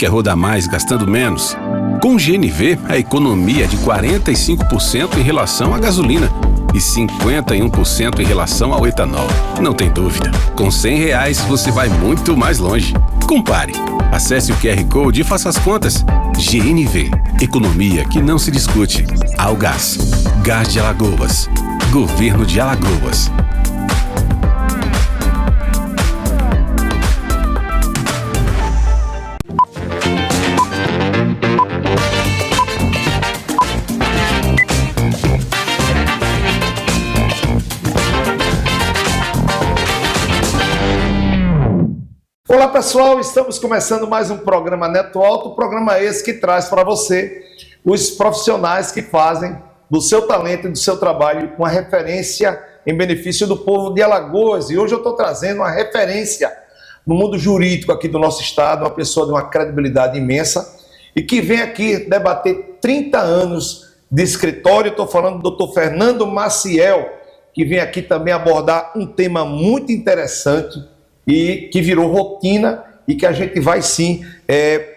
Quer rodar mais gastando menos? Com o GNV, a economia é de 45% em relação à gasolina e 51% em relação ao etanol. Não tem dúvida, com R$100 você vai muito mais longe. Compare. Acesse o QR Code e faça as contas. GNV, economia que não se discute. Algás, Gás de Alagoas, Governo de Alagoas. Olá pessoal, estamos começando mais um programa Neto Alto, programa esse que traz para você os profissionais que fazem do seu talento e do seu trabalho uma referência em benefício do povo de Alagoas. E hoje eu estou trazendo uma referência no mundo jurídico aqui do nosso estado, uma pessoa de uma credibilidade imensa e que vem aqui debater 30 anos de escritório. Estou falando do Dr. Fernando Maciel, que vem aqui também abordar um tema muito interessante e que virou rotina e que a gente vai sim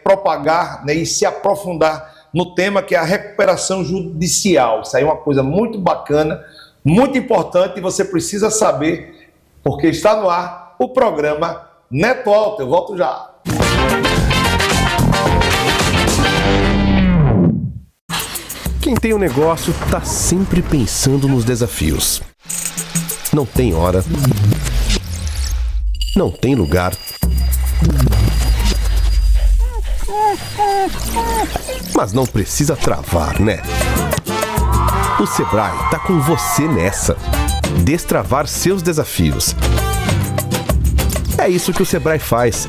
propagar, né, e se aprofundar no tema que é a recuperação judicial. Isso aí é uma coisa muito bacana, muito importante e você precisa saber, porque está no ar o programa Neto Alto. Eu volto já. Quem tem um negócio está sempre pensando nos desafios. Não tem hora, não tem lugar, mas não precisa travar, né? O Sebrae tá com você nessa. Destravar seus desafios. É isso que o Sebrae faz.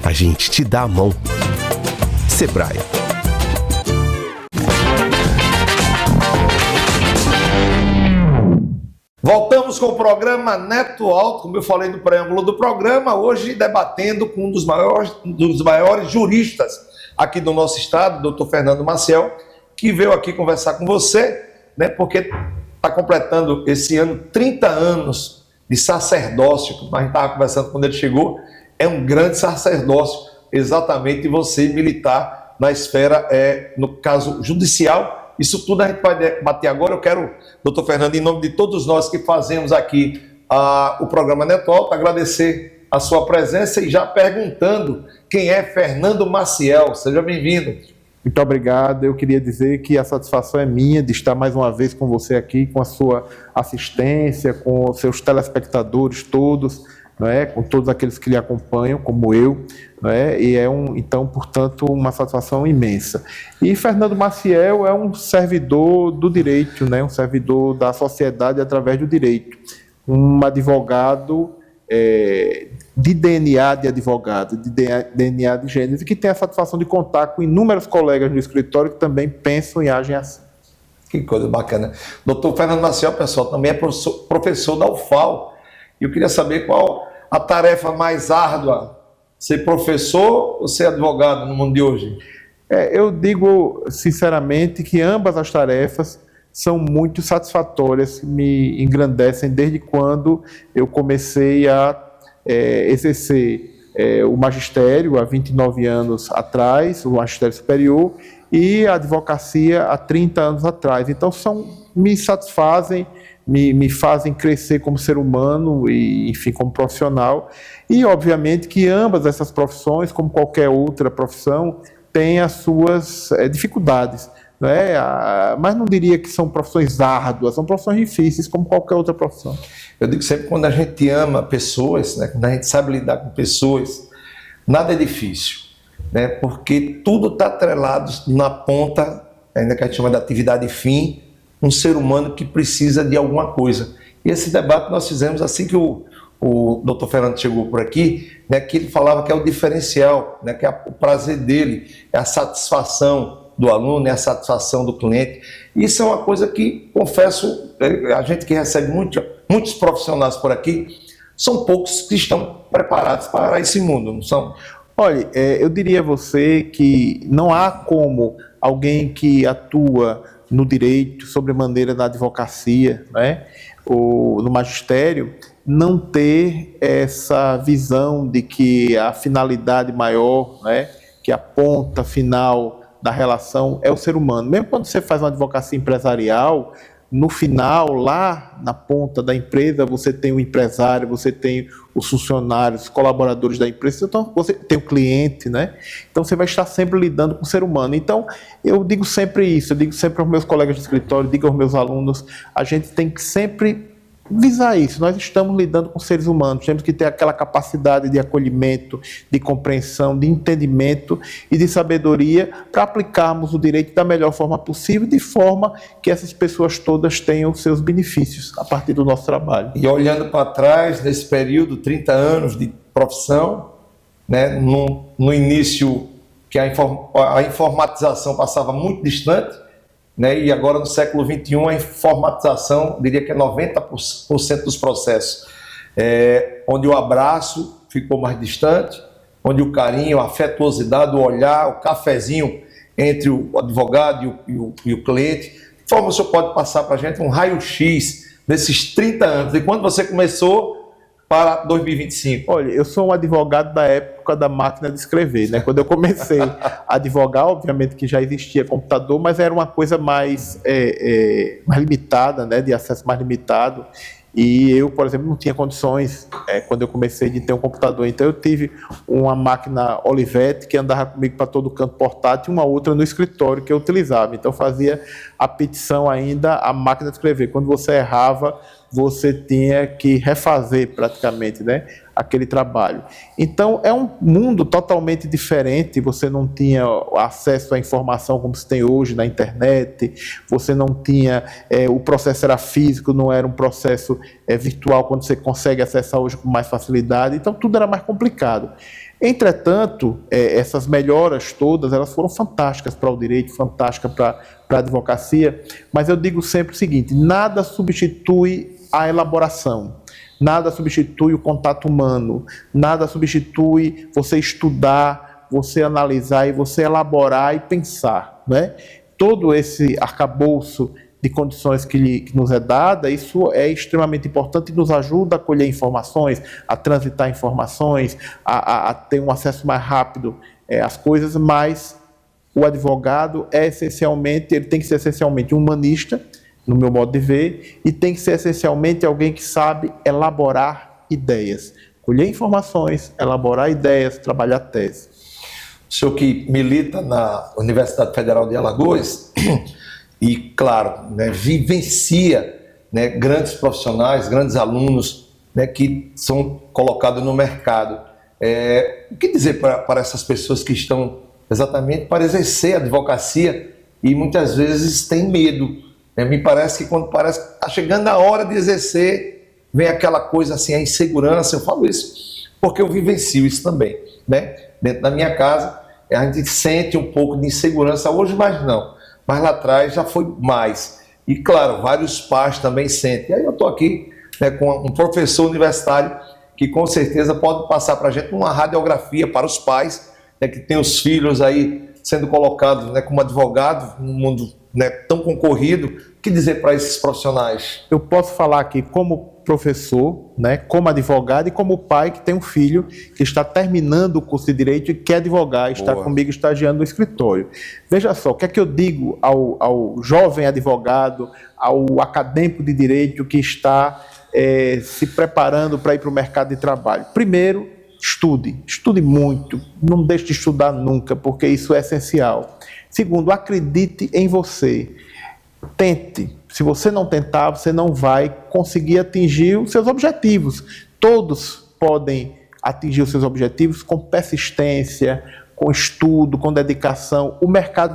A gente te dá a mão. Sebrae. Voltamos com o programa Neto Alto, como eu falei no preâmbulo do programa, hoje debatendo com um dos maiores juristas aqui do nosso estado, Dr. Fernando Maciel, que veio aqui conversar com você, né, porque está completando esse ano 30 anos de sacerdócio, como a gente estava conversando quando ele chegou, é um grande sacerdócio, exatamente você militar na esfera, no caso judicial. Isso tudo a gente vai debater agora. Eu quero, doutor Fernando, em nome de todos nós que fazemos aqui o programa Neto Alto, agradecer a sua presença e já perguntando quem é Fernando Maciel. Seja bem-vindo. Muito obrigado. Eu queria dizer que a satisfação é minha de estar mais uma vez com você aqui, com a sua assistência, com os seus telespectadores todos, não é? Com todos aqueles que lhe acompanham, como eu, não é? E então, portanto, uma satisfação imensa. E Fernando Maciel é um servidor do direito, né? Um servidor da sociedade através do direito, um advogado de DNA de advogado, de DNA de Gênesis, que tem a satisfação de contar com inúmeros colegas no escritório que também pensam e agem assim. Que coisa bacana. Doutor Fernando Maciel, pessoal, também é professor da UFAL. E eu queria saber qual a tarefa mais árdua, ser professor ou ser advogado no mundo de hoje? Eu digo sinceramente que ambas as tarefas são muito satisfatórias, me engrandecem desde quando eu comecei a exercer o magistério há 29 anos atrás, o magistério superior, e a advocacia há 30 anos atrás. Então me satisfazem, me fazem crescer como ser humano e, enfim, como profissional. E, obviamente, que ambas essas profissões, como qualquer outra profissão, têm as suas dificuldades, né? Mas não diria que são profissões árduas, são profissões difíceis, como qualquer outra profissão. Eu digo sempre, quando a gente ama pessoas, né, quando a gente sabe lidar com pessoas, nada é difícil, né, porque tudo está atrelado na ponta, ainda que a gente chama de atividade fim, um ser humano que precisa de alguma coisa. E esse debate nós fizemos assim que o doutor Fernando chegou por aqui, né, que ele falava que é o diferencial, né, que é o prazer dele, é a satisfação do aluno, é a satisfação do cliente. Isso é uma coisa que, confesso, a gente que recebe muitos profissionais por aqui, são poucos que estão preparados para esse mundo, não são? Olha, eu diria a você que não há como alguém que atua no direito, sobremaneira na advocacia, né, ou no magistério, não ter essa visão de que a finalidade maior, né, que a ponta final da relação é o ser humano. Mesmo quando você faz uma advocacia empresarial, no final, lá na ponta da empresa, você tem o empresário, você tem os funcionários, os colaboradores da empresa, então você tem o cliente, né? Então você vai estar sempre lidando com o ser humano. Então eu digo sempre isso, eu digo sempre aos meus colegas de escritório, digo aos meus alunos, a gente tem que sempre visar isso. Nós estamos lidando com seres humanos, temos que ter aquela capacidade de acolhimento, de compreensão, de entendimento e de sabedoria para aplicarmos o direito da melhor forma possível, de forma que essas pessoas todas tenham seus benefícios a partir do nosso trabalho. E olhando para trás, nesse período, 30 anos de profissão, né, no início que a informatização passava muito distante, né, e agora no século XXI a informatização, diria que é 90% dos processos, onde o abraço ficou mais distante, onde o carinho, a afetuosidade, o olhar, o cafezinho entre o advogado e o cliente. De forma, o senhor pode passar para a gente um raio-x desses 30 anos, de quando você começou para 2025? Olha, eu sou um advogado da época da máquina de escrever, né? Quando eu comecei a advogar, obviamente que já existia computador, mas era uma coisa mais limitada, né? De acesso mais limitado. E eu, por exemplo, não tinha condições, quando eu comecei, de ter um computador. Então eu tive uma máquina Olivetti que andava comigo para todo canto portátil, e uma outra no escritório que eu utilizava. Então eu fazia a petição ainda à máquina de escrever. Quando você errava, você tinha que refazer praticamente, né, aquele trabalho. Então é um mundo totalmente diferente, você não tinha acesso à informação como se tem hoje na internet, você não tinha, o processo era físico, não era um processo virtual, quando você consegue acessar hoje com mais facilidade, então tudo era mais complicado. Entretanto, essas melhoras todas, elas foram fantásticas para o direito, fantásticas para a advocacia, mas eu digo sempre o seguinte: nada substitui a elaboração, nada substitui o contato humano, nada substitui você estudar, você analisar e você elaborar e pensar, né? Todo esse arcabouço de condições que nos é dada, isso é extremamente importante e nos ajuda a colher informações, a transitar informações, a ter um acesso mais rápido às coisas, mas o advogado ele tem que ser essencialmente humanista, no meu modo de ver, e tem que ser essencialmente alguém que sabe elaborar ideias, colher informações, elaborar ideias, trabalhar tese. O senhor que milita na Universidade Federal de Alagoas e, claro, né, vivencia, né, grandes profissionais, grandes alunos, né, que são colocados no mercado. O que dizer para essas pessoas que estão exatamente para exercer a advocacia e muitas vezes têm medo? Me parece que quando está chegando a hora de exercer, vem aquela coisa assim, a insegurança. Eu falo isso porque eu vivencio isso também, né? Dentro da minha casa, a gente sente um pouco de insegurança hoje, mas não. Mas lá atrás já foi mais. E claro, vários pais também sentem. E aí eu estou aqui, né, com um professor universitário que com certeza pode passar para a gente uma radiografia para os pais, né, que tem os filhos aí sendo colocados, né, como advogado no mundo, né, tão concorrido. O que dizer para esses profissionais? Eu posso falar aqui como professor, né, como advogado e como pai que tem um filho que está terminando o curso de Direito e quer advogar, está comigo estagiando no escritório. Veja só, o que é que eu digo ao jovem advogado, ao acadêmico de Direito que está se preparando para ir para o mercado de trabalho? Primeiro, estude muito, não deixe de estudar nunca, porque isso é essencial. Segundo, acredite em você. Tente. Se você não tentar, você não vai conseguir atingir os seus objetivos. Todos podem atingir os seus objetivos com persistência, com estudo, com dedicação. O mercado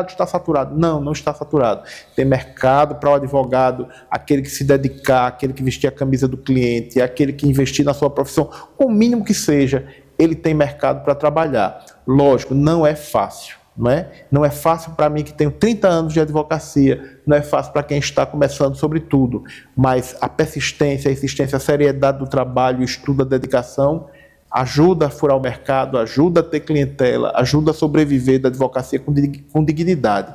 está saturado. Não, não está saturado. Tem mercado para o advogado, aquele que se dedicar, aquele que vestir a camisa do cliente, aquele que investir na sua profissão, com o mínimo que seja, ele tem mercado para trabalhar. Lógico, não é fácil. Não é fácil para mim que tenho 30 anos de advocacia, não é fácil para quem está começando sobretudo, mas a persistência, a insistência, a seriedade do trabalho, o estudo, a dedicação, ajuda a furar o mercado, ajuda a ter clientela, ajuda a sobreviver da advocacia com dignidade.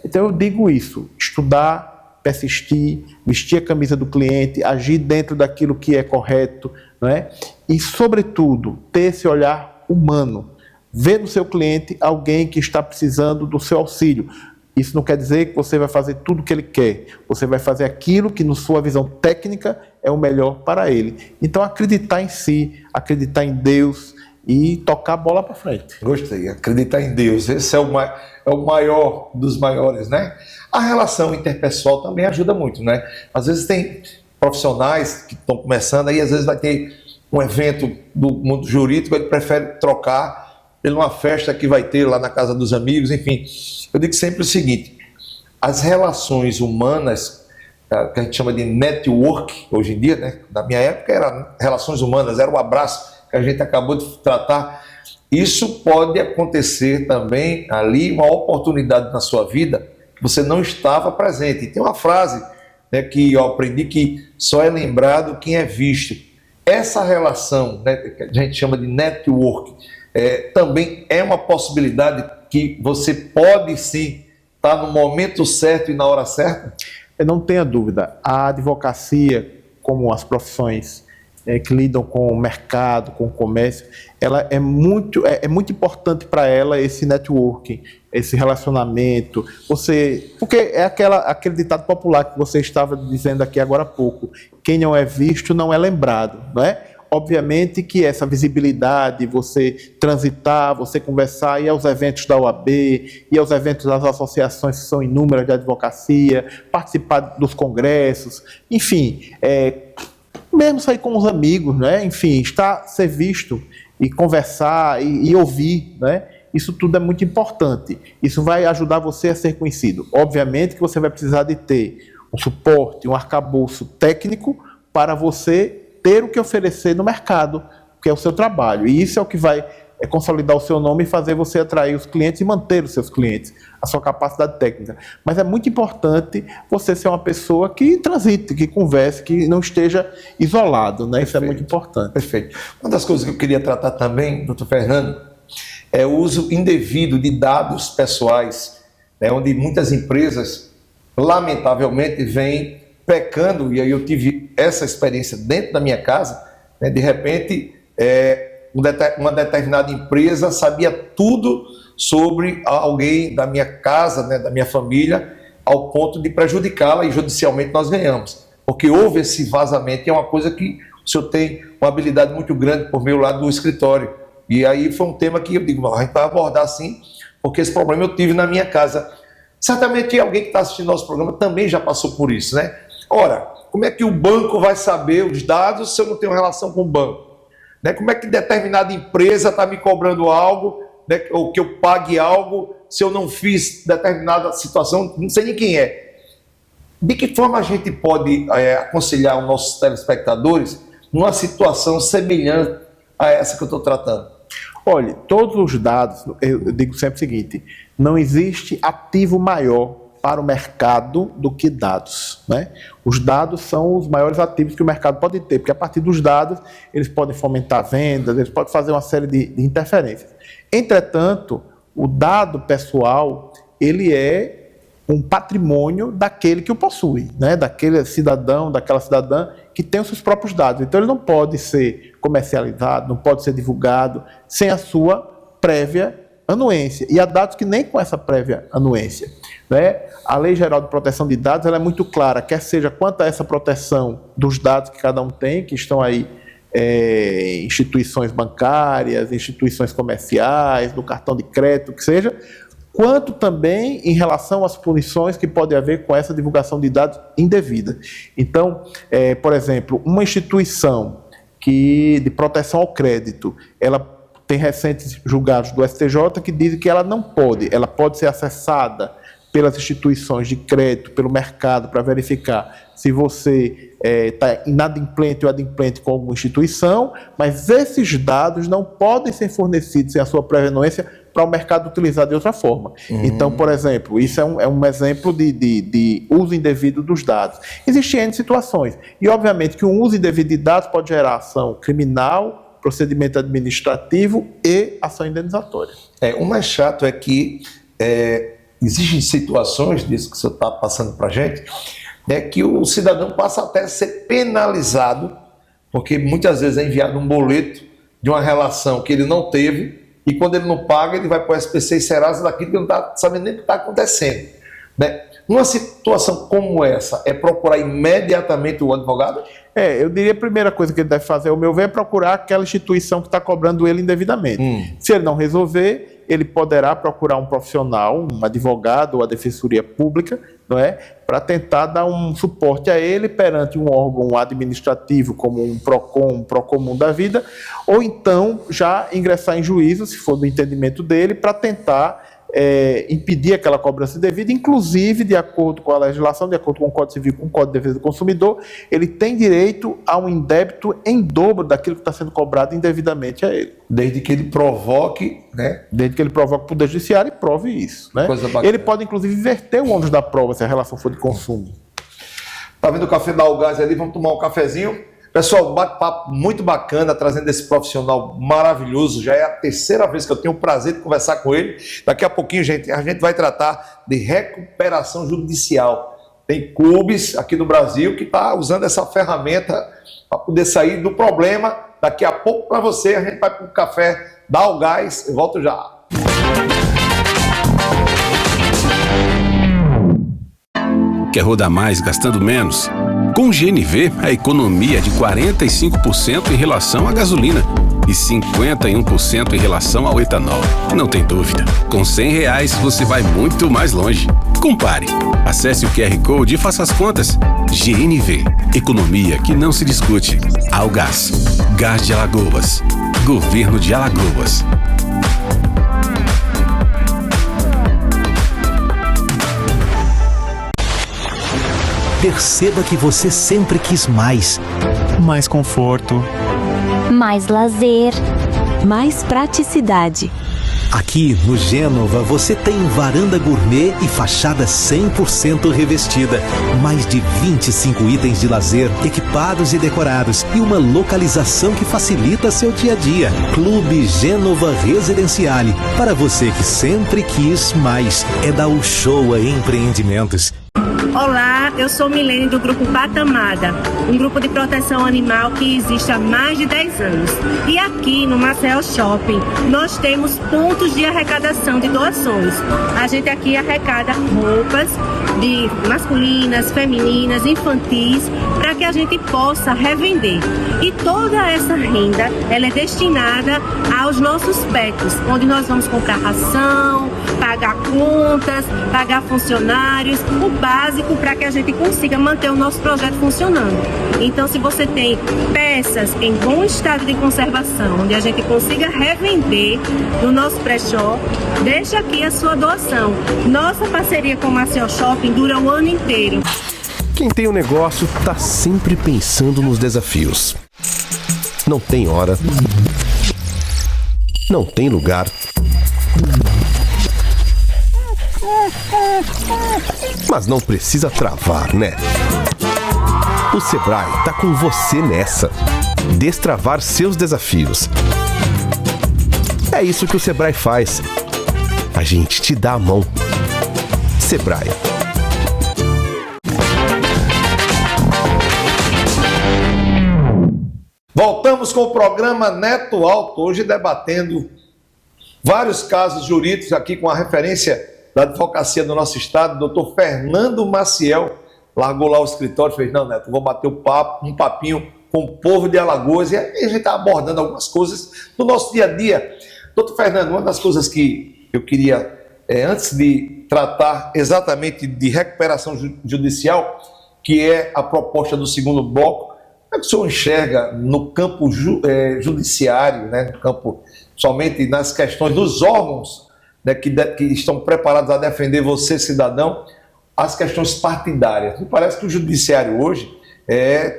Então eu digo isso, estudar, persistir, vestir a camisa do cliente, agir dentro daquilo que é correto, e sobretudo ter esse olhar humano. vê no seu cliente alguém que está precisando do seu auxílio. Isso não quer dizer que você vai fazer tudo o que ele quer. Você vai fazer aquilo que, na sua visão técnica, é o melhor para ele. Então, acreditar em si, acreditar em Deus e tocar a bola para frente. Gostei, acreditar em Deus. Esse é o maior dos maiores, né? A relação interpessoal também ajuda muito, né? Às vezes tem profissionais que estão começando, aí às vezes vai ter um evento do mundo jurídico, ele prefere trocar ele numa festa que vai ter lá na casa dos amigos, enfim. Eu digo sempre o seguinte, as relações humanas, que a gente chama de network, hoje em dia, né? Na minha época eram relações humanas, era o abraço que a gente acabou de tratar. Isso pode acontecer também ali, uma oportunidade na sua vida, que você não estava presente. E tem uma frase, né, que eu aprendi que só é lembrado quem é visto. Essa relação, né, que a gente chama de network, também é uma possibilidade que você pode sim estar no momento certo e na hora certa? Eu não tenha dúvida, a advocacia, como as profissões que lidam com o mercado, com o comércio, ela é muito importante para ela esse networking, esse relacionamento. Porque é aquele ditado popular que você estava dizendo aqui agora há pouco, quem não é visto não é lembrado, não é? Obviamente que essa visibilidade, você transitar, você conversar, ir aos eventos da OAB, ir aos eventos das associações que são inúmeras de advocacia, participar dos congressos, enfim, mesmo sair com os amigos, né? Enfim, ser visto e conversar e ouvir, né? Isso tudo é muito importante. Isso vai ajudar você a ser conhecido. Obviamente que você vai precisar de ter um suporte, um arcabouço técnico para você ter o que oferecer no mercado, que é o seu trabalho. E isso é o que vai consolidar o seu nome e fazer você atrair os clientes e manter os seus clientes, a sua capacidade técnica. Mas é muito importante você ser uma pessoa que transite, que converse, que não esteja isolado, né? Isso é muito importante. Perfeito. Uma das coisas que eu queria tratar também, doutor Fernando, é o uso indevido de dados pessoais, né, onde muitas empresas, lamentavelmente, vêm pecando, e aí eu tive essa experiência dentro da minha casa, né, de repente, uma determinada empresa sabia tudo sobre alguém da minha casa, né, da minha família, ao ponto de prejudicá-la, e judicialmente nós ganhamos, porque houve esse vazamento, e é uma coisa que o senhor tem uma habilidade muito grande por meio lá do escritório, e aí foi um tema que eu digo, a gente vai abordar sim, porque esse problema eu tive na minha casa. Certamente alguém que está assistindo nosso programa também já passou por isso, né? Ora, como é que o banco vai saber os dados se eu não tenho relação com o banco? Né? Como é que determinada empresa está me cobrando algo, né, ou que eu pague algo se eu não fiz determinada situação, não sei nem quem é. De que forma a gente pode aconselhar os nossos telespectadores numa situação semelhante a essa que eu estou tratando? Olha, todos os dados, eu digo sempre o seguinte, não existe ativo maior para o mercado do que dados, né? Os dados são os maiores ativos que o mercado pode ter, porque a partir dos dados eles podem fomentar vendas, eles podem fazer uma série de interferências. Entretanto, o dado pessoal, ele é um patrimônio daquele que o possui, né? Daquele cidadão, daquela cidadã que tem os seus próprios dados. Então ele não pode ser comercializado, não pode ser divulgado sem a sua prévia anuência. E há dados que nem com essa prévia anuência, né? A Lei Geral de Proteção de Dados ela é muito clara, quer seja quanto a essa proteção dos dados que cada um tem, que estão aí instituições bancárias, instituições comerciais, do cartão de crédito, que seja, quanto também em relação às punições que podem haver com essa divulgação de dados indevida. Então, por exemplo, uma instituição de proteção ao crédito, ela tem recentes julgados do STJ que dizem que ela não pode, ela pode ser acessada pelas instituições de crédito, pelo mercado, para verificar se você está inadimplente ou adimplente com alguma instituição, mas esses dados não podem ser fornecidos sem a sua prévia anuência para o mercado utilizar de outra forma. Então, por exemplo, isso é um exemplo de uso indevido dos dados. Existem N situações, e obviamente que um uso indevido de dados pode gerar ação criminal, procedimento administrativo e ação indenizatória. O mais chato é que existem situações disso que o senhor está passando para a gente, né, que o cidadão passa até a ser penalizado, porque muitas vezes é enviado um boleto de uma relação que ele não teve, e quando ele não paga, ele vai para o SPC e Serasa daquilo que não está sabendo nem o que está acontecendo, né? Numa situação como essa, é procurar imediatamente o advogado? Eu diria a primeira coisa que ele deve fazer, ao meu ver, é procurar aquela instituição que está cobrando ele indevidamente. Se ele não resolver, ele poderá procurar um profissional, um advogado ou a defensoria pública, não é, para tentar dar um suporte a ele perante um órgão administrativo como um PROCON, um PROCONMUN da vida, ou então já ingressar em juízo, se for do entendimento dele, para tentar impedir aquela cobrança indevida, inclusive de acordo com a legislação, de acordo com o Código Civil, com o Código de Defesa do Consumidor, ele tem direito a um indébito em dobro daquilo que está sendo cobrado indevidamente a ele. Desde que ele provoque, né? Desde que ele provoque o Poder Judiciário e prove isso, né? Ele pode, inclusive, inverter o ônus da prova se a relação for de consumo. Tá vendo o café da Algás ali? Vamos tomar um cafezinho? Pessoal, bate-papo muito bacana, trazendo esse profissional maravilhoso. Já é a terceira vez que eu tenho o prazer de conversar com ele. Daqui a pouquinho, gente, a gente vai tratar de recuperação judicial. Tem clubes aqui no Brasil que estão usando essa ferramenta para poder sair do problema. Daqui a pouco, para você, a gente vai para o café da Algás. Eu volto já. Quer rodar mais gastando menos? Com o GNV, a economia é de 45% em relação à gasolina e 51% em relação ao etanol. Não tem dúvida, com R$100 você vai muito mais longe. Compare. Acesse o QR Code e faça as contas. GNV, economia que não se discute. Algás, Gás de Alagoas, Governo de Alagoas. Perceba que você sempre quis mais. Mais conforto. Mais lazer. Mais praticidade. Aqui no Gênova você tem varanda gourmet e fachada 100% revestida. Mais de 25 itens de lazer equipados e decorados e uma localização que facilita seu dia a dia. Clube Gênova Residenciale. Para você que sempre quis mais. É da Uchoa Empreendimentos. Olá, eu sou Milene do Grupo Patamada, um grupo de proteção animal que existe há mais de 10 anos. E aqui no Maceió Shopping, nós temos pontos de arrecadação de doações. A gente aqui arrecada roupas de masculinas, femininas, infantis, para que a gente possa revender. E toda essa renda, ela é destinada aos nossos pets, onde nós vamos comprar ração, pagar contas, pagar funcionários, o básico para que a gente consiga manter o nosso projeto funcionando. Então, se você tem peças em bom estado de conservação, onde a gente consiga revender no nosso pré-shop, deixa aqui a sua doação. Nossa parceria com o Maceió Shopping dura o ano inteiro. Quem tem um negócio tá sempre pensando nos desafios. Não tem hora. Não tem lugar. Mas não precisa travar, né? O Sebrae tá com você nessa. Destravar seus desafios. É isso que o Sebrae faz. A gente te dá a mão. Sebrae. Voltamos com o programa Neto Alto, hoje debatendo vários casos jurídicos aqui com a referência da advocacia do nosso estado, doutor Fernando Maciel. Largou lá o escritório e fez, não, Neto, vou bater um papinho com o povo de Alagoas, e aí a gente está abordando algumas coisas do nosso dia a dia. Doutor Fernando, uma das coisas que eu queria, antes de tratar exatamente de recuperação judicial, que é a proposta do segundo bloco, como é que o senhor enxerga no campo judiciário, né, no campo somente nas questões dos órgãos, né, que estão preparados a defender você, cidadão, as questões partidárias? Me parece que o judiciário hoje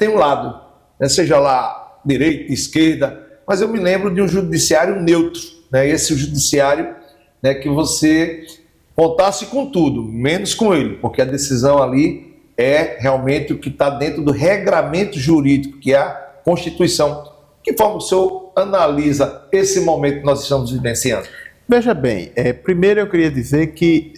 tem um lado, né, seja lá direita, esquerda, mas eu me lembro de um judiciário neutro, né, esse judiciário, né, que você contasse com tudo, menos com ele, porque a decisão ali é realmente o que está dentro do regramento jurídico, que é a Constituição. Que forma o senhor analisa esse momento que nós estamos vivenciando? Veja bem, primeiro eu queria dizer que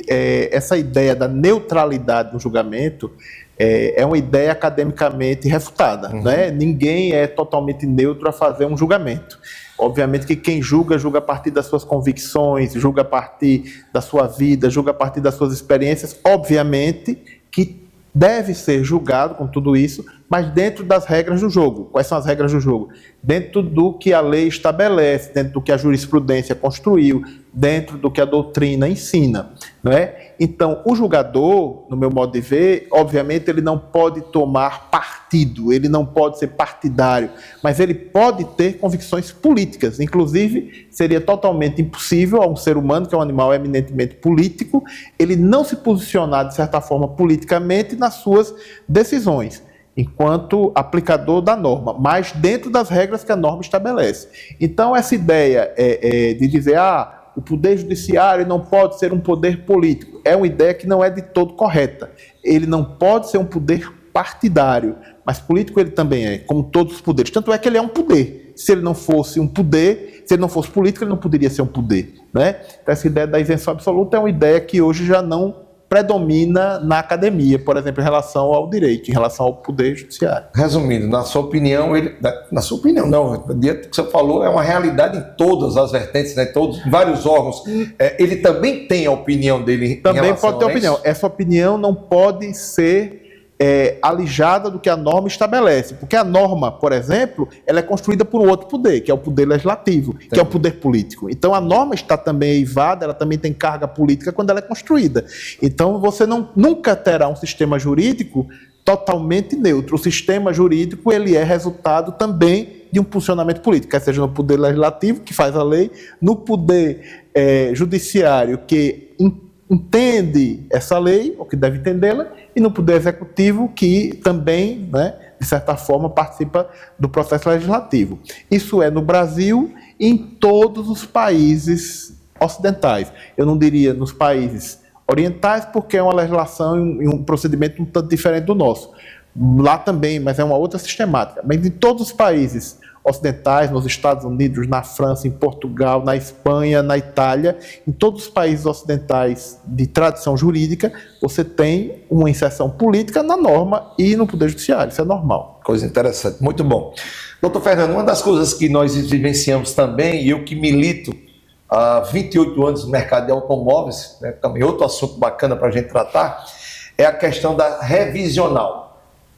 essa ideia da neutralidade no julgamento é uma ideia academicamente refutada, né? Ninguém é totalmente neutro a fazer um julgamento. Obviamente que quem julga a partir das suas convicções, julga a partir da sua vida, julga a partir das suas experiências. Obviamente que deve ser julgado com tudo isso, mas dentro das regras do jogo. Quais são as regras do jogo? Dentro do que a lei estabelece, dentro do que a jurisprudência construiu, dentro do que a doutrina ensina, não é? Então, o julgador, no meu modo de ver, obviamente ele não pode tomar partido, ele não pode ser partidário, mas ele pode ter convicções políticas. Inclusive, seria totalmente impossível a um ser humano, que é um animal eminentemente político, ele não se posicionar, de certa forma, politicamente nas suas decisões, enquanto aplicador da norma, mas dentro das regras que a norma estabelece. Então, essa ideia de dizer, o poder judiciário não pode ser um poder político, é uma ideia que não é de todo correta. Ele não pode ser um poder partidário, mas político ele também é, como todos os poderes. Tanto é que ele é um poder. Se ele não fosse um poder, se ele não fosse político, ele não poderia ser um poder, né? Então, essa ideia da isenção absoluta é uma ideia que hoje já não predomina na academia, por exemplo, em relação ao direito, em relação ao poder judiciário. Resumindo, na sua opinião, na sua opinião, não, o que você falou é uma realidade em todas as vertentes, né, em vários órgãos. Ele também tem a opinião dele. Também pode ter opinião. Essa opinião não pode ser alijada do que a norma estabelece, porque a norma, por exemplo, ela é construída por um outro poder, que é o poder legislativo, que é o poder político. Então a norma está também eivada, ela também tem carga política quando ela é construída. Então você nunca terá um sistema jurídico totalmente neutro. O sistema jurídico ele é resultado também de um funcionamento político, quer seja no poder legislativo, que faz a lei, no poder judiciário, que entende essa lei, ou que deve entendê-la, e no Poder Executivo, que também, né, de certa forma, participa do processo legislativo. Isso é no Brasil e em todos os países ocidentais. Eu não diria nos países orientais, porque é uma legislação e um procedimento um tanto diferente do nosso. Lá também, mas é uma outra sistemática. Mas em todos os países ocidentais, nos Estados Unidos, na França, em Portugal, na Espanha, na Itália, em todos os países ocidentais de tradição jurídica, você tem uma inserção política na norma e no Poder Judiciário. Isso é normal. Coisa interessante, muito bom. Doutor Fernando, uma das coisas que nós vivenciamos também, e eu que milito há 28 anos no mercado de automóveis, né, também outro assunto bacana para a gente tratar, é a questão da revisional.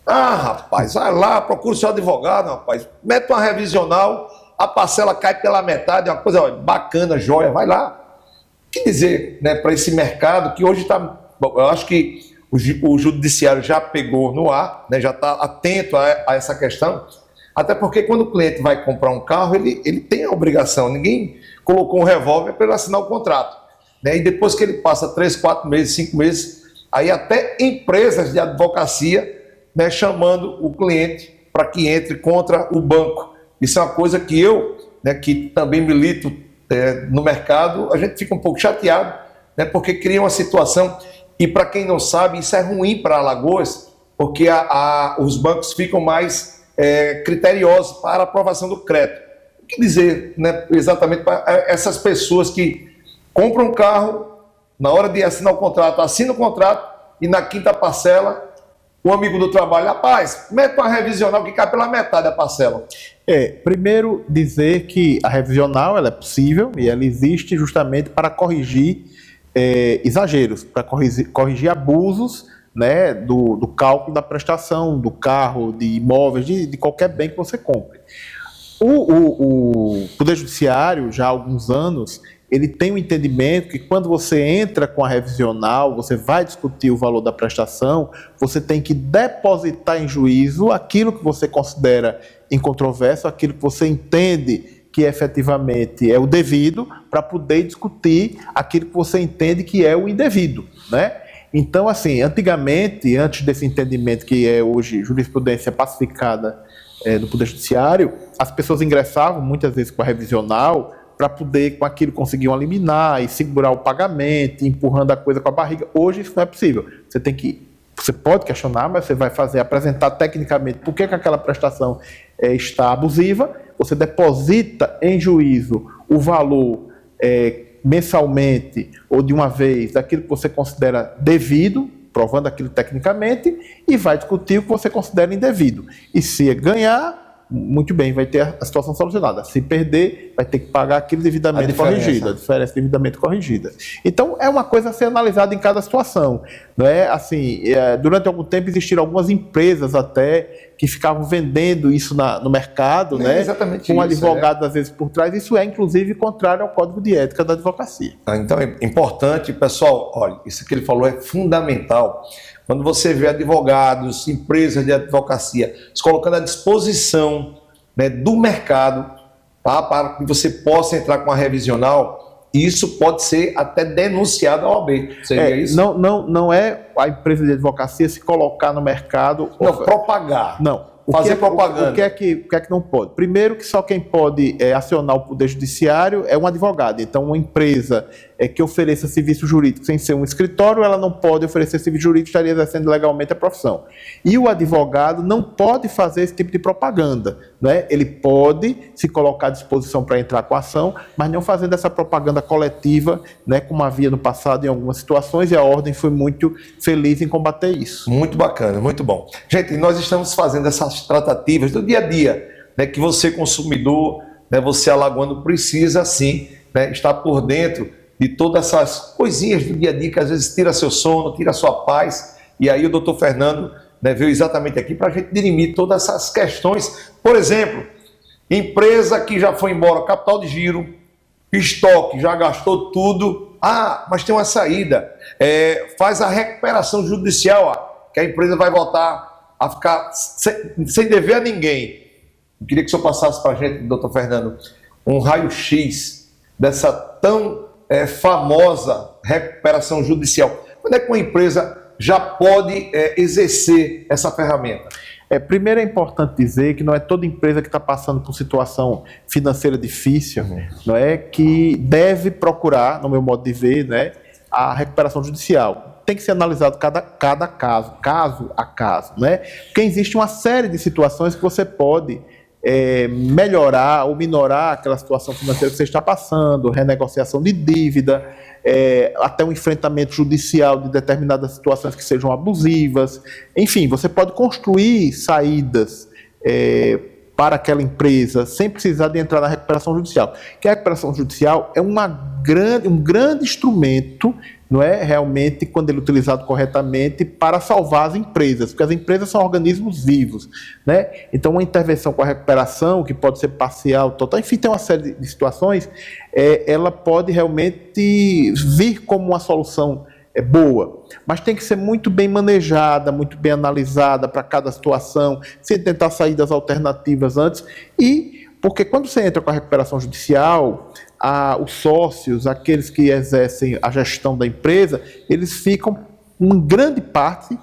Rapaz, vai lá, procura o seu advogado, rapaz, mete uma revisional, a parcela cai pela metade, é uma coisa bacana, joia, vai lá. O que dizer, né, para esse mercado que hoje está, eu acho que o judiciário já pegou no ar, né, já está atento a essa questão, até porque quando o cliente vai comprar um carro, ele tem a obrigação, ninguém colocou um revólver para ele assinar o contrato, né, e depois que ele passa 3, 4 meses, 5 meses, aí até empresas de advocacia, né, chamando o cliente para que entre contra o banco. Isso é uma coisa que eu, né, que também milito no mercado, a gente fica um pouco chateado, né, porque cria uma situação, e para quem não sabe, isso é ruim para Alagoas, porque os bancos ficam mais criteriosos para a aprovação do crédito. O que dizer, né, exatamente para essas pessoas que compram um carro, na hora de assinar o contrato, assina o contrato, e na quinta parcela, o amigo do trabalho, rapaz, mete uma revisional que cai pela metade da parcela. Primeiro dizer que a revisional ela é possível e ela existe justamente para corrigir exageros, para corrigir abusos, né, do cálculo da prestação do carro, de imóveis, de qualquer bem que você compre. O Poder Judiciário, já há alguns anos, ele tem um entendimento que quando você entra com a revisional, você vai discutir o valor da prestação, você tem que depositar em juízo aquilo que você considera incontroverso, aquilo que você entende que efetivamente é o devido, para poder discutir aquilo que você entende que é o indevido, né? Então, assim, antigamente, antes desse entendimento que é hoje jurisprudência pacificada no Poder Judiciário, as pessoas ingressavam muitas vezes com a revisional para poder, com aquilo, conseguir uma liminar e segurar o pagamento, empurrando a coisa com a barriga. Hoje isso não é possível. Você pode questionar, mas você vai apresentar tecnicamente por que aquela prestação está abusiva, você deposita em juízo o valor mensalmente ou de uma vez daquilo que você considera devido, provando aquilo tecnicamente, e vai discutir o que você considera indevido. E se ganhar, muito bem, vai ter a situação solucionada. Se perder, vai ter que pagar aquilo devidamente corrigido, a diferença devidamente corrigida. Então, é uma coisa a ser analisada em cada situação. Não é? Assim, durante algum tempo existiram algumas empresas até que ficavam vendendo isso no mercado, né? Exatamente com isso, advogados às vezes por trás. Isso é, inclusive, contrário ao Código de Ética da Advocacia. Então, é importante, pessoal, olha, isso que ele falou é fundamental. Quando você vê advogados, empresas de advocacia se colocando à disposição, né, do mercado, tá, para que você possa entrar com a revisional, isso pode ser até denunciado à OAB. Seria isso? Não é a empresa de advocacia se colocar no mercado... Não, propagar. Não. Fazer propaganda. O que é que não pode? Primeiro que só quem pode acionar o Poder Judiciário é um advogado. Então, uma empresa que ofereça serviço jurídico sem ser um escritório, ela não pode oferecer serviço jurídico, estaria exercendo legalmente a profissão. E o advogado não pode fazer esse tipo de propaganda, né? Ele pode se colocar à disposição para entrar com a ação, mas não fazendo essa propaganda coletiva, né, como havia no passado em algumas situações, e a Ordem foi muito feliz em combater isso. Muito bacana, muito bom. Gente, nós estamos fazendo essas tratativas do dia a dia, né, que você, consumidor, né, você alagoano, precisa sim, né, estar por dentro de todas essas coisinhas do dia a dia que às vezes tira seu sono, tira sua paz. E aí o doutor Fernando, né, veio exatamente aqui para a gente dirimir todas essas questões. Por exemplo, empresa que já foi embora, capital de giro, estoque, já gastou tudo. Ah, mas tem uma saída. Faz a recuperação judicial, que a empresa vai voltar a ficar sem dever a ninguém. Eu queria que o senhor passasse para a gente, doutor Fernando, um raio-x dessa tão famosa recuperação judicial. Quando é que uma empresa já pode exercer essa ferramenta? Primeiro é importante dizer que não é toda empresa que está passando por situação financeira difícil, não é, que deve procurar, no meu modo de ver, né, a recuperação judicial. Tem que ser analisado cada caso a caso, né? Porque existe uma série de situações que você pode melhorar ou minorar aquela situação financeira que você está passando, renegociação de dívida, até um enfrentamento judicial de determinadas situações que sejam abusivas. Enfim, você pode construir saídas para aquela empresa sem precisar de entrar na recuperação judicial. Que a recuperação judicial é um grande instrumento, não é, realmente, quando ele é utilizado corretamente, para salvar as empresas, porque as empresas são organismos vivos, né? Então, uma intervenção com a recuperação, que pode ser parcial, total, enfim, tem uma série de situações, ela pode realmente vir como uma solução boa, mas tem que ser muito bem manejada, muito bem analisada para cada situação, sem tentar saídas alternativas antes, porque quando você entra com a recuperação judicial, os sócios, aqueles que exercem a gestão da empresa, eles ficam, em grande parte,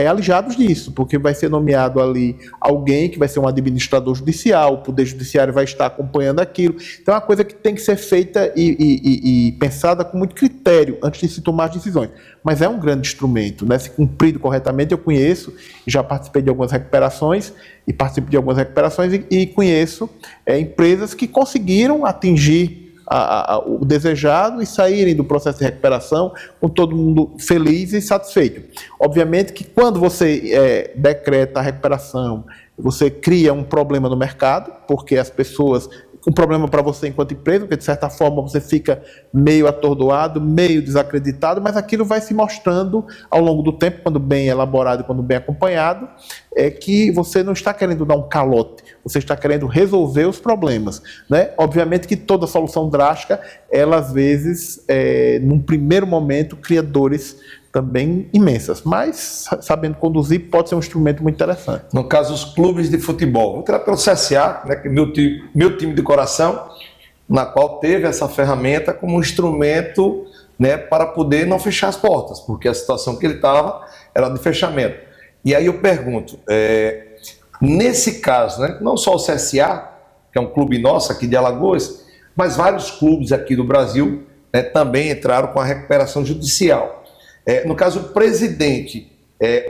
alijados disso, porque vai ser nomeado ali alguém que vai ser um administrador judicial, o Poder Judiciário vai estar acompanhando aquilo. Então é uma coisa que tem que ser feita e pensada com muito critério antes de se tomar as decisões. Mas é um grande instrumento, né? Se cumprido corretamente, eu conheço, já participei de algumas recuperações, e conheço empresas que conseguiram atingir o desejado e saírem do processo de recuperação com todo mundo feliz e satisfeito. Obviamente que quando você decreta a recuperação, você cria um problema no mercado, porque as pessoas... Um problema para você enquanto empresa, porque de certa forma você fica meio atordoado, meio desacreditado, mas aquilo vai se mostrando ao longo do tempo, quando bem elaborado e quando bem acompanhado, que você não está querendo dar um calote, você está querendo resolver os problemas, né? Obviamente que toda solução drástica, ela às vezes, num primeiro momento, cria dores também imensas, mas sabendo conduzir pode ser um instrumento muito interessante. No caso, os clubes de futebol. Vou tirar pelo CSA, né, que é meu time de coração, na qual teve essa ferramenta como um instrumento, né, para poder não fechar as portas, porque a situação que ele estava era de fechamento. E aí eu pergunto, nesse caso, né, não só o CSA, que é um clube nosso aqui de Alagoas, mas vários clubes aqui do Brasil, né, também entraram com a recuperação judicial. No caso, o presidente,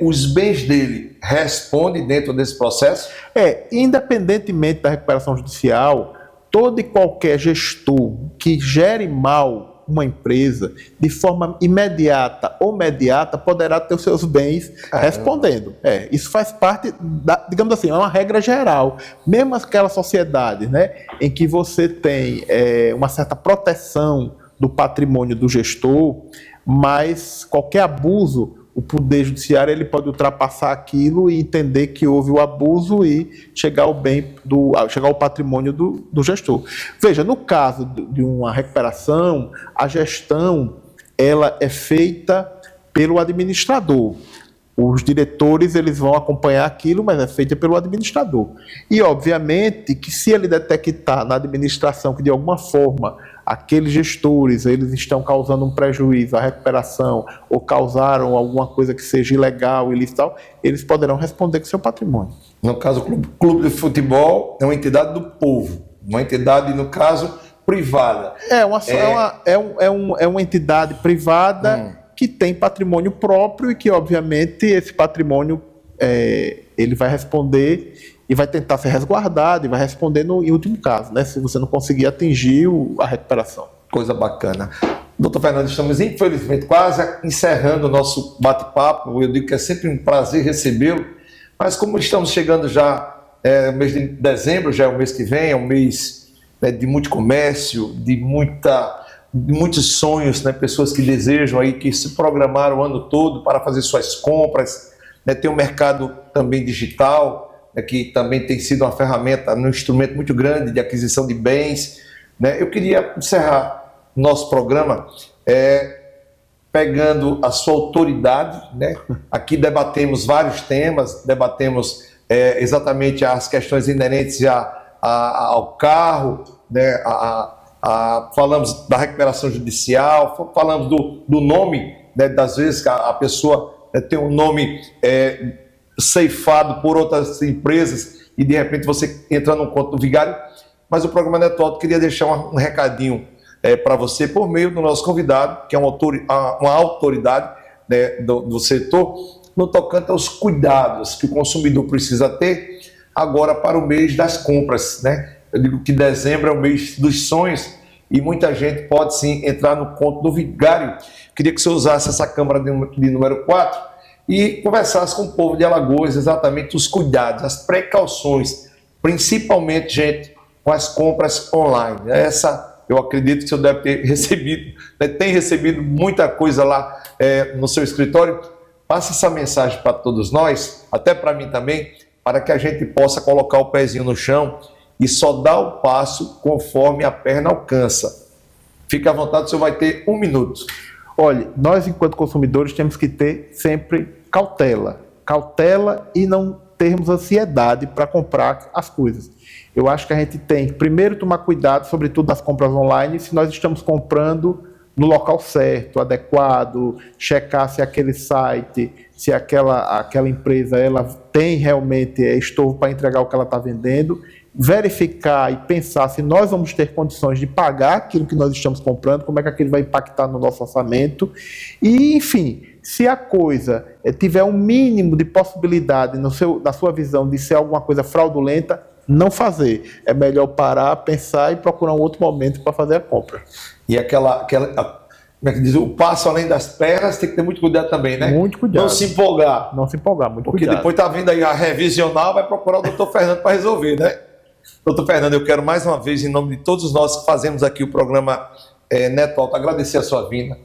os bens dele respondem dentro desse processo? Independentemente da recuperação judicial, todo e qualquer gestor que gere mal uma empresa, de forma imediata ou mediata, poderá ter os seus bens respondendo. Isso faz parte, digamos assim, é uma regra geral. Mesmo aquela sociedade, né, em que você tem uma certa proteção do patrimônio do gestor, mas qualquer abuso, o Poder Judiciário ele pode ultrapassar aquilo e entender que houve o abuso e chegar ao patrimônio do gestor. Veja, no caso de uma recuperação, a gestão ela é feita pelo administrador. Os diretores eles vão acompanhar aquilo, mas é feita pelo administrador. E, obviamente, que se ele detectar na administração que, de alguma forma, aqueles gestores eles estão causando um prejuízo à recuperação ou causaram alguma coisa que seja ilegal, ilícita, eles poderão responder com seu patrimônio. No caso, o clube de futebol é uma entidade do povo, uma entidade, no caso, privada. É uma entidade privada que tem patrimônio próprio e que, obviamente, esse patrimônio ele vai responder e vai tentar ser resguardado e vai responder em último caso, né, se você não conseguir atingir a recuperação. Coisa bacana. Doutor Fernando, estamos infelizmente quase encerrando o nosso bate-papo. Eu digo que é sempre um prazer recebê-lo, mas como estamos chegando já o mês de dezembro, já é o mês que vem, é um mês de muito comércio, de muitos sonhos, né? Pessoas que desejam aí, que se programaram o ano todo para fazer suas compras, né? Tem um mercado também digital, né? Que também tem sido uma ferramenta, um instrumento muito grande de aquisição de bens, né? Eu queria encerrar nosso programa pegando a sua autoridade, né? Aqui debatemos vários temas, debatemos exatamente as questões inerentes ao carro, né? Falamos da recuperação judicial, falamos do nome, né, das vezes que a pessoa tem um nome ceifado por outras empresas e de repente você entra num conto do vigário. Mas o programa Neto Alto queria deixar um recadinho para você por meio do nosso convidado, que é uma autoridade, né, do setor, no tocante aos cuidados que o consumidor precisa ter agora para o mês das compras, né? Eu digo que dezembro é o mês dos sonhos e muita gente pode sim entrar no conto do vigário. Queria que você usasse essa câmara de número 4 e conversasse com o povo de Alagoas exatamente os cuidados, as precauções, principalmente, gente, com as compras online. Essa, eu acredito que o senhor deve ter recebido, né, tem recebido muita coisa lá no seu escritório. Passa essa mensagem para todos nós, até para mim também, para que a gente possa colocar o pezinho no chão e só dar o passo conforme a perna alcança. Fique à vontade, o senhor vai ter 1 minuto. Olha, nós enquanto consumidores temos que ter sempre cautela e não termos ansiedade para comprar as coisas. Eu acho que a gente tem que primeiro tomar cuidado, sobretudo nas compras online, se nós estamos comprando no local certo, adequado, checar se aquele site, se aquela empresa ela tem realmente estorvo para entregar o que ela está vendendo, verificar e pensar se nós vamos ter condições de pagar aquilo que nós estamos comprando, como é que aquilo vai impactar no nosso orçamento e, enfim, se a coisa tiver um mínimo de possibilidade na sua visão de ser alguma coisa fraudulenta, não fazer. É melhor parar, pensar e procurar um outro momento para fazer a compra. E como é que diz? O passo além das pernas tem que ter muito cuidado também, né? Muito cuidado. Não se empolgar. Não se empolgar, muito porque cuidado. Porque depois tá vindo aí a revisional, vai procurar o doutor Fernando para resolver, né? Doutor Fernando, eu quero mais uma vez, em nome de todos nós que fazemos aqui o programa Neto Alto, agradecer a sua vinda,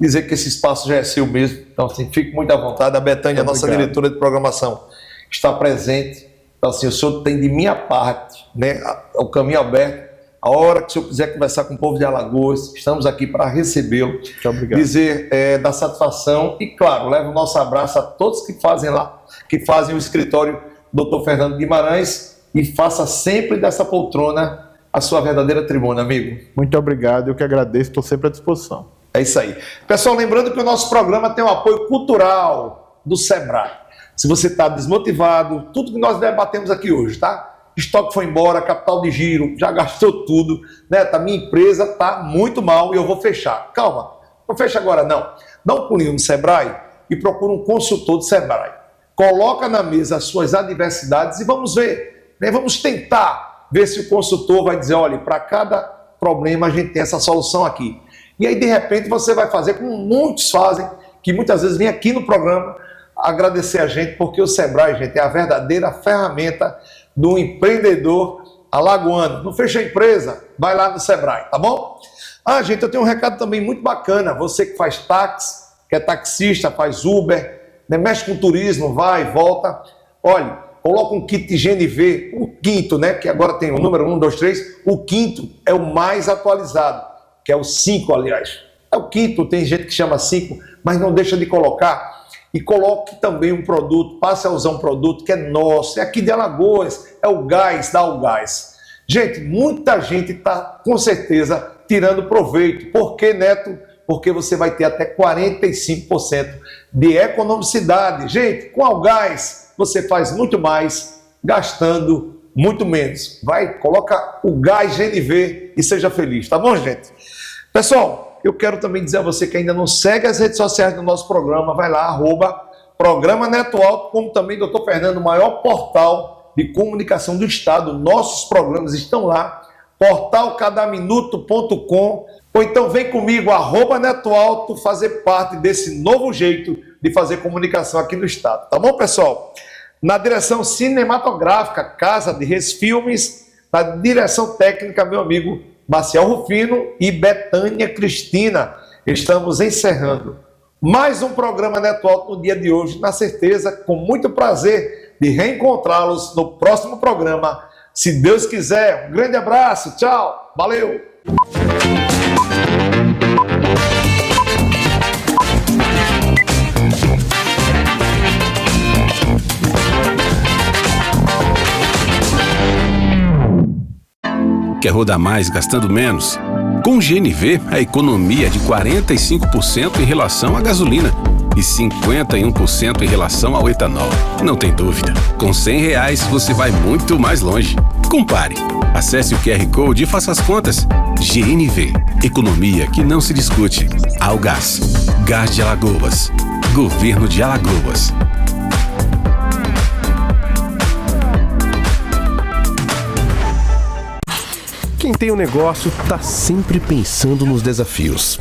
dizer que esse espaço já é seu mesmo, então assim, fique muito à vontade. A Betânia, a nossa diretora de programação, está presente, então assim, o senhor tem de minha parte, né, o caminho aberto. A hora que o senhor quiser conversar com o povo de Alagoas, estamos aqui para recebê-lo. Muito obrigado. Dizer da satisfação e, claro, leva o nosso abraço a todos que fazem lá, que fazem o escritório Dr. Fernando Guimarães, e faça sempre dessa poltrona a sua verdadeira tribuna, amigo. Muito obrigado, eu que agradeço, estou sempre à disposição. É isso aí. Pessoal, lembrando que o nosso programa tem um apoio cultural do Sebrae. Se você está desmotivado, tudo que nós debatemos aqui hoje, tá? Estoque foi embora, capital de giro, já gastou tudo, né? A minha empresa está muito mal e eu vou fechar. Calma, não fecha agora não. Dá um pulinho no Sebrae e procura um consultor do Sebrae. Coloca na mesa as suas adversidades e vamos ver, né? Vamos tentar ver se o consultor vai dizer, olha, para cada problema a gente tem essa solução aqui. E aí, de repente, você vai fazer como muitos fazem, que muitas vezes vem aqui no programa agradecer a gente, porque o Sebrae, gente, é a verdadeira ferramenta do empreendedor alagoano. Não fecha a empresa? Vai lá no Sebrae, tá bom? Gente, eu tenho um recado também muito bacana. Você que faz táxi, que é taxista, faz Uber, né, mexe com turismo, vai e volta. Olha, coloca um kit de GNV, o quinto, né, que agora tem o número 1, 2, 3. O quinto é o mais atualizado, que é o 5, aliás. É o quinto, tem gente que chama 5, mas não deixa de colocar. E coloque também um produto, passe a usar um produto que é nosso, é aqui de Alagoas, é o gás, da Algás. Gente, muita gente está, com certeza, tirando proveito. Por que, Neto? Porque você vai ter até 45% de economicidade. Gente, com Algás, você faz muito mais, gastando muito menos. Vai, coloca o gás GNV e seja feliz, tá bom, gente? Pessoal, eu quero também dizer a você que ainda não segue as redes sociais do nosso programa, vai lá, @Programa Neto Alto, como também Dr. Fernando, o maior portal de comunicação do estado. Nossos programas estão lá, portalcadaminuto.com, ou então vem comigo, @Neto Alto, fazer parte desse novo jeito de fazer comunicação aqui no estado. Tá bom, pessoal? Na direção cinematográfica, Casa de Reis Filmes, na direção técnica, meu amigo Marcial Rufino e Betânia Cristina. Estamos encerrando mais um programa Neto Alto no dia de hoje, na certeza, com muito prazer de reencontrá-los no próximo programa, se Deus quiser. Um grande abraço, tchau, valeu! Quer rodar mais gastando menos? Com o GNV, a economia é de 45% em relação à gasolina e 51% em relação ao etanol. Não tem dúvida, com R$100 você vai muito mais longe. Compare. Acesse o QR Code e faça as contas. GNV, economia que não se discute. Algás, Gás de Alagoas, Governo de Alagoas. Quem tem um negócio tá sempre pensando nos desafios.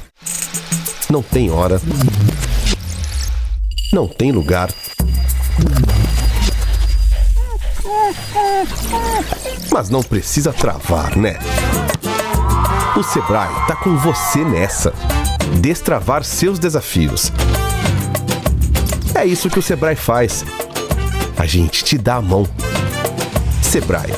Não tem hora, não tem lugar, mas não precisa travar, né? O Sebrae tá com você nessa. Destravar seus desafios. É isso que o Sebrae faz. A gente te dá a mão. Sebrae.